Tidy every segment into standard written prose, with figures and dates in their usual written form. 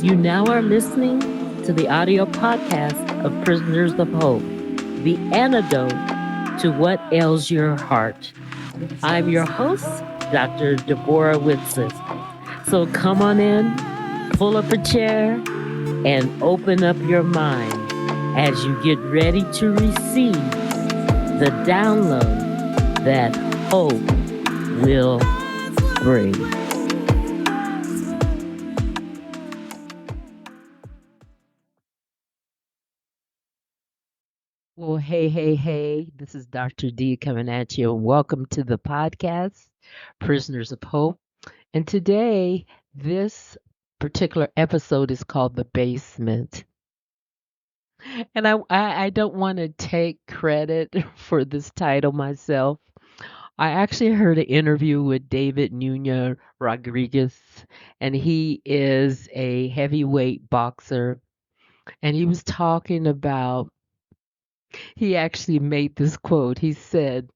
You now are listening to the audio podcast of Prisoners of Hope, the antidote to what ails your heart. I'm your host, Dr. Debbora Whitson. So come on in, pull up a chair, and open up your mind as you get ready to receive the download that hope will bring. Well, hey, this is Dr. D coming at you, and welcome to the podcast, Prisoners of Hope. And today, this particular episode is called The Basement. And I don't want to take credit for this title myself. I actually heard an interview with David Nunez Rodriguez, and he is a heavyweight boxer. And he was talking about, he actually made this quote. He said,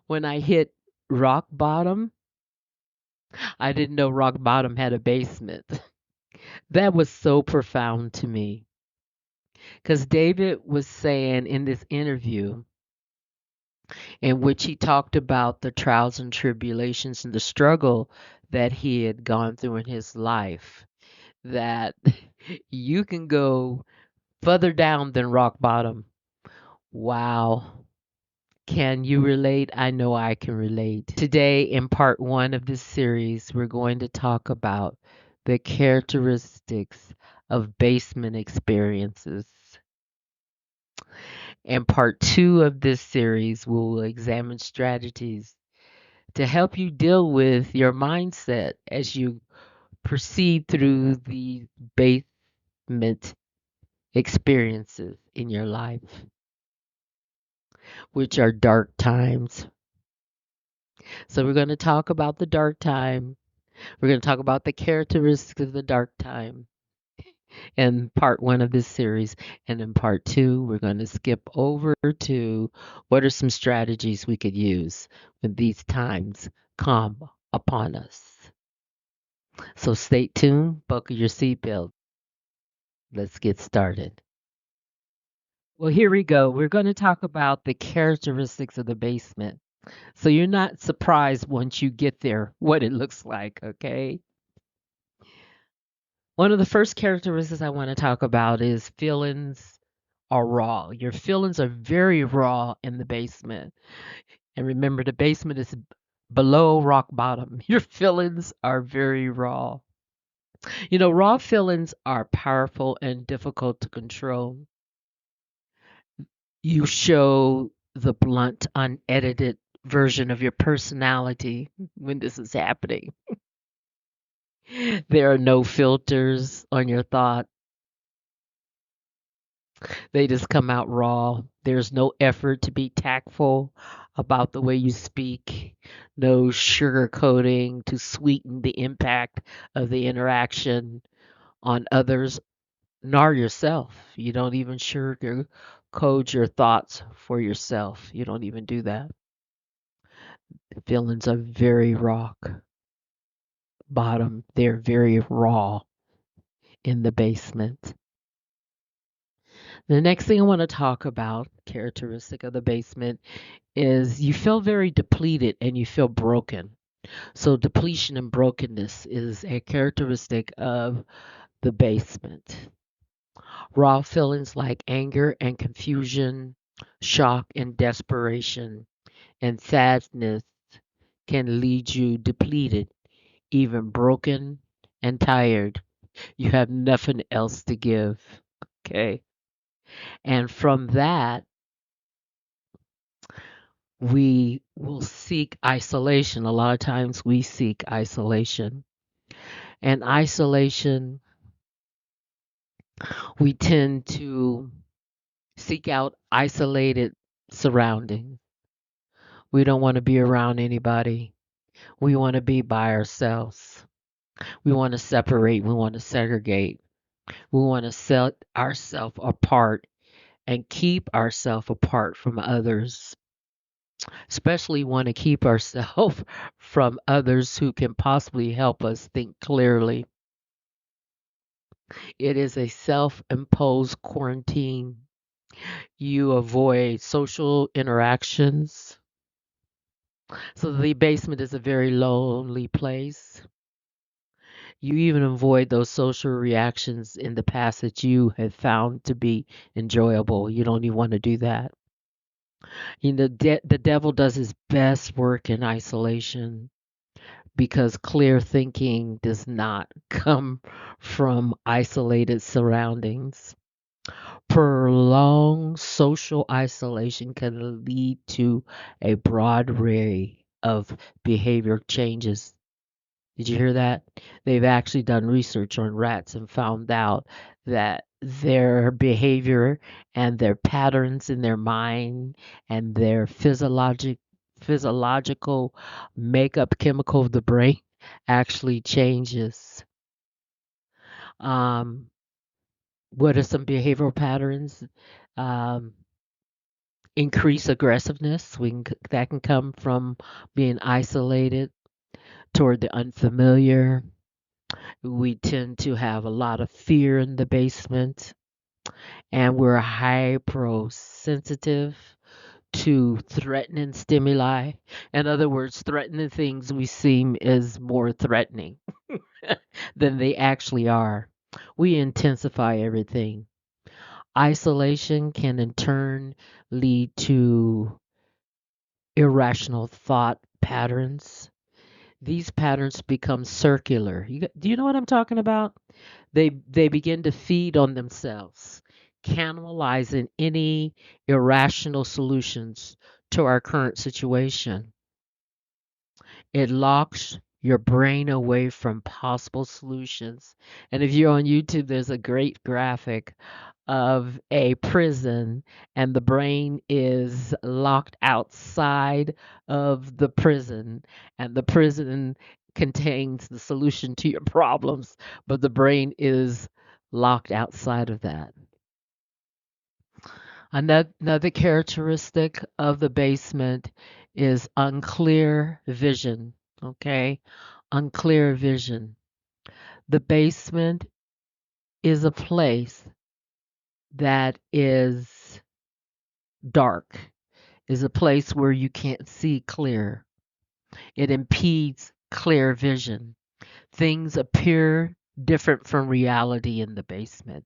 "When I hit rock bottom, I didn't know rock bottom had a basement." That was so profound to me because David was saying in this interview, in which he talked about the trials and tribulations and the struggle that he had gone through in his life, that you can go further down than rock bottom. Wow. Can you relate? I know I can relate. Today, in part one of this series, we're going to talk about the characteristics of basement experiences. In part two of this series, we'll examine strategies to help you deal with your mindset as you proceed through the basement experiences in your life, which are dark times. So, we're going to talk about the dark time. We're going to talk about the characteristics of the dark time in part one of this series. And in part two, we're going to skip over to what are some strategies we could use when these times come upon us. So stay tuned, buckle your seatbelt. Let's get started. Well, here we go. We're going to talk about the characteristics of the basement. So you're not surprised once you get there what it looks like, okay? One of the first characteristics I want to talk about is feelings are raw. Your feelings are very raw in the basement. And remember, the basement is below rock bottom. Your feelings are very raw. You know, raw feelings are powerful and difficult to control. You show the blunt, unedited version of your personality when this is happening. There are no filters on your thought. They just come out raw. There's no effort to be tactful about the way you speak, no sugarcoating to sweeten the impact of the interaction on others, nor yourself. You don't even sugarcoat your thoughts for yourself. You don't even do that. Feelings are very rock bottom. They're very raw in the basement. The next thing I want to talk about, characteristic of the basement, is you feel very depleted and you feel broken. So depletion and brokenness is a characteristic of the basement. Raw feelings like anger and confusion, shock and desperation, and sadness can lead you depleted, even broken and tired. You have nothing else to give. Okay. And from that, we will seek isolation. A lot of times we seek isolation. And isolation, we tend to seek out isolated surroundings. We don't want to be around anybody. We want to be by ourselves. We want to separate. We want to segregate. We want to set ourselves apart and keep ourselves apart from others. Especially want to keep ourselves from others who can possibly help us think clearly. It is a self-imposed quarantine. You avoid social interactions. So the basement is a very lonely place. You even avoid those social reactions in the past that you have found to be enjoyable. You don't even want to do that. The devil does his best work in isolation because clear thinking does not come from isolated surroundings. Prolonged social isolation can lead to a broad array of behavior changes. Did you hear that? They've actually done research on rats and found out that their behavior and their patterns in their mind and their physiological makeup chemical of the brain actually changes. Um, what are some behavioral patterns? Um, Increase aggressiveness. That can come from being isolated toward the unfamiliar. We tend to have a lot of fear in the basement, and we're hypersensitive to threatening stimuli. In other words, threatening things we seem is more threatening than they actually are. We intensify everything. Isolation can in turn lead to irrational thought patterns. These patterns become circular. Do you know what I'm talking about? They begin to feed on themselves, cannibalizing any irrational solutions to our current situation. It locks your brain away from possible solutions. And if you're on YouTube, there's a great graphic of a prison, and the brain is locked outside of the prison, and the prison contains the solution to your problems, but the brain is locked outside of that. Another characteristic of the basement is unclear vision. Okay, unclear vision. The basement is a place that is dark, is a place where you can't see clear. It impedes clear vision. Things appear different from reality in the basement.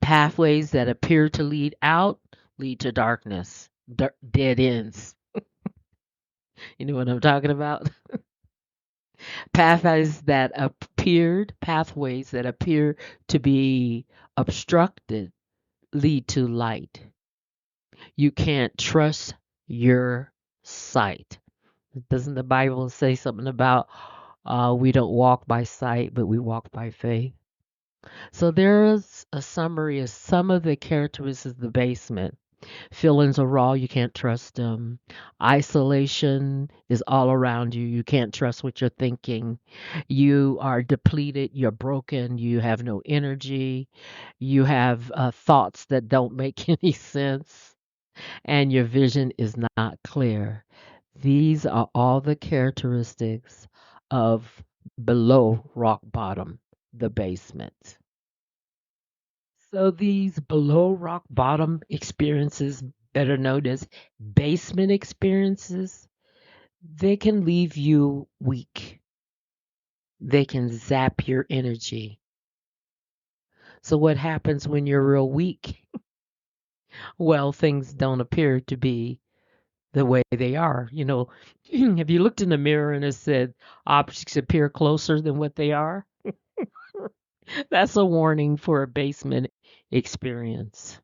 Pathways that appear to lead out lead to darkness, dead ends. You know what I'm talking about? Pathways that appear to be obstructed lead to light. You can't trust your sight. Doesn't the Bible say something about we don't walk by sight, but we walk by faith? So there's a summary of some of the characteristics of the basement. Feelings are raw, you can't trust them. Isolation is all around you. You can't trust what you're thinking. You are depleted, you're broken, you have no energy, you have thoughts that don't make any sense, and your vision is not clear. These are all the characteristics of below rock bottom, the basement. So these below rock bottom experiences, better known as basement experiences, they can leave you weak. They can zap your energy. So what happens when you're real weak? Well, things don't appear to be the way they are. Have you looked in the mirror and it said objects appear closer than what they are? That's a warning for a basement experience.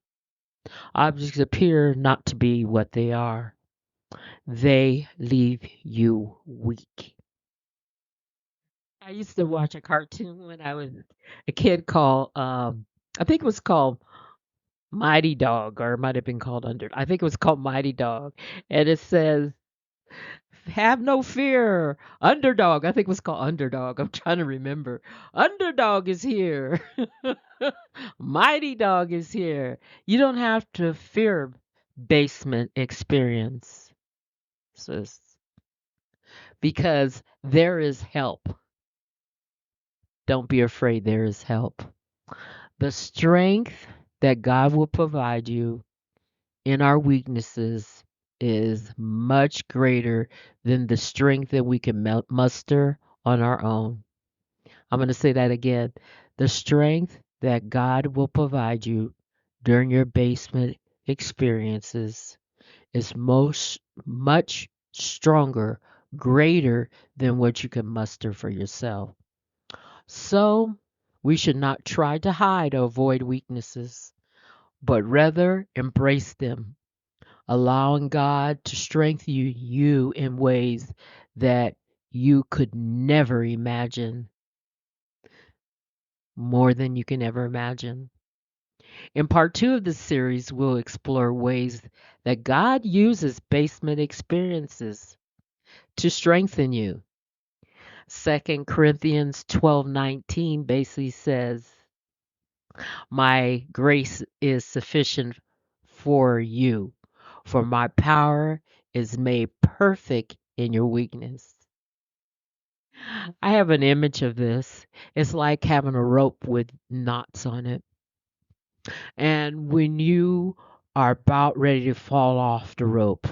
Objects appear not to be what they are. They leave you weak. I used to watch a cartoon when I was a kid called I think it was called Mighty Dog, or it might have been called Under. I think it was called Mighty Dog. And it says, "Have no fear. Underdog." I think it was called Underdog. I'm trying to remember. Underdog is here. Mighty Dog is here. You don't have to fear basement experience, sis, because there is help. Don't be afraid, there is help. The strength that God will provide you in our weaknesses is much greater than the strength that we can muster on our own. I'm going to say that again. The strength that God will provide you during your basement experiences is much stronger, greater than what you can muster for yourself. So, we should not try to hide or avoid weaknesses, but rather embrace them, allowing God to strengthen you in ways that you could never imagine, more than you can ever imagine. In part two of this series, we'll explore ways that God uses basement experiences to strengthen you. 2 Corinthians 12:19 basically says, my grace is sufficient for you, for my power is made perfect in your weakness. I have an image of this. It's like having a rope with knots on it. And when you are about ready to fall off the rope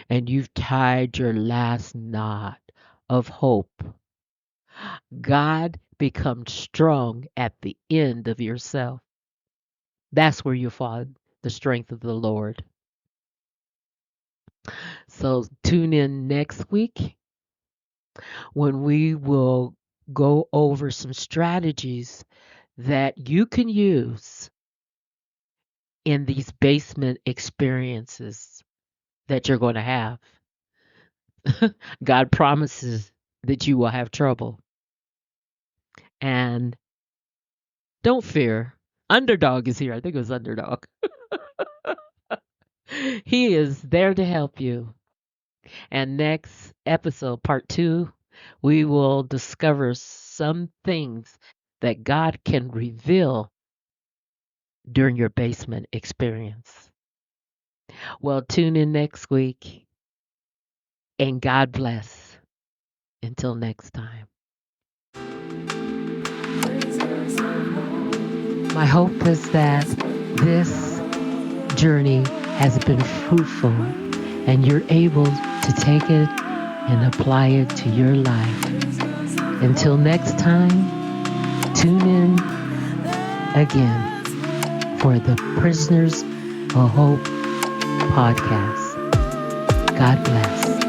and you've tied your last knot of hope, God becomes strong at the end of yourself. That's where you find the strength of the Lord. So tune in next week when we will go over some strategies that you can use in these basement experiences that you're going to have. God promises that you will have trouble. And don't fear. Underdog is here. I think it was Underdog. He is there to help you. And next episode, part two, we will discover some things that God can reveal during your basement experience. Well, tune in next week and God bless. Until next time. My hope is that this journey has been fruitful and you're able to take it and apply it to your life. Until next time, tune in again for the Prisoners of Hope podcast. God bless.